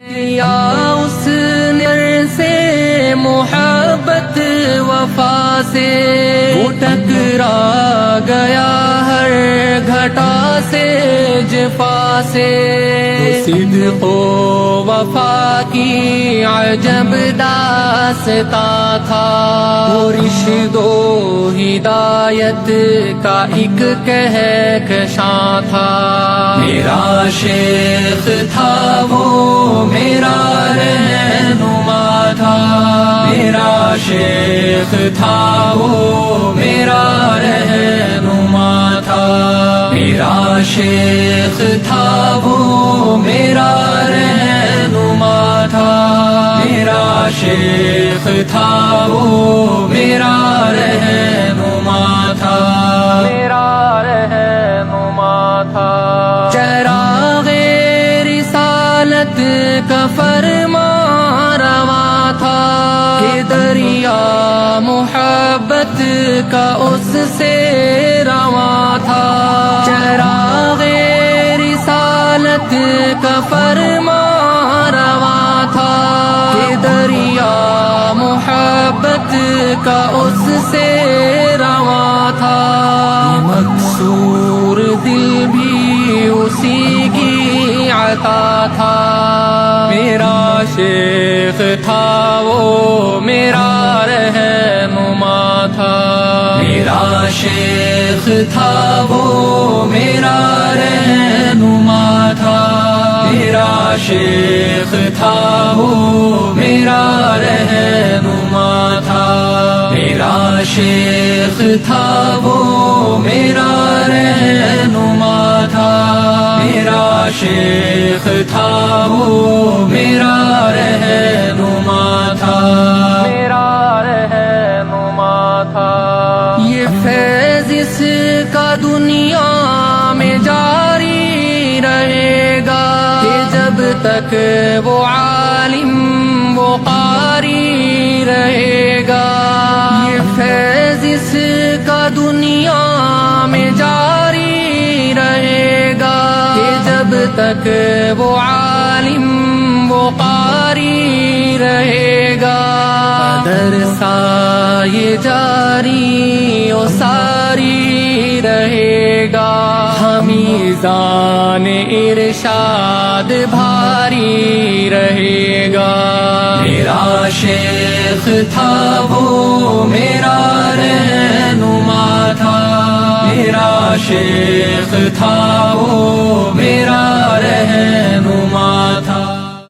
یا اس نر سے محبت وفا سے، وہ ٹکرا گیا ہر گھٹا سے جفا سے، صدق و وفا کی عجب داستاں تھا، وہ رشد و ہدایت کا ایک کہکشاں تھا، میرا شیخ تھا وہ میرا رہنما تھا، میرا شیخ تھا وہ میرا رہنما تھا، میرا شیخ تھا وہ میرا رہنما تھا، میرا شیخ تھا وہ میرا رہنما تھا، میرا رہنما تھا، چراغ رسالت کا فرما رواں تھا، کہ دریا محبت کا اس سے رواں تھا، چراغ رسالت کا فرما رواں تھا، کہ دریا محبت کا اس سے رواں تھا، مکسور دل بھی اسی کی عطا تھا، میرا شیخ تھا وہ میرا رہنما تھا، میرا شیخ تھا وہ میرا رہنما تھا، میرا شیخ تھا وہ میرا رہنما تھا، میرا شیخ تھا وہ میرا رہنما تھا، میرا شیخ تھا وہ میرا رہنما تھا، میرا رہنما تھا، یہ فیض اس کا دنیا میں جاری رہے گا، کہ جب تک وہ عالم وہ قاری رہے گا، یہ فیض اس کا دنیا میں جاری رہے گا، کہ جب تک وہ عالم وہ قاری رہے گا، درسائے جاری و ساری رہے گا، میزان ارشاد بھاری رہے گا، میرا شیخ تھا وہ میرا رہنما تھا، میرا شیخ تھا وہ میرا رہنما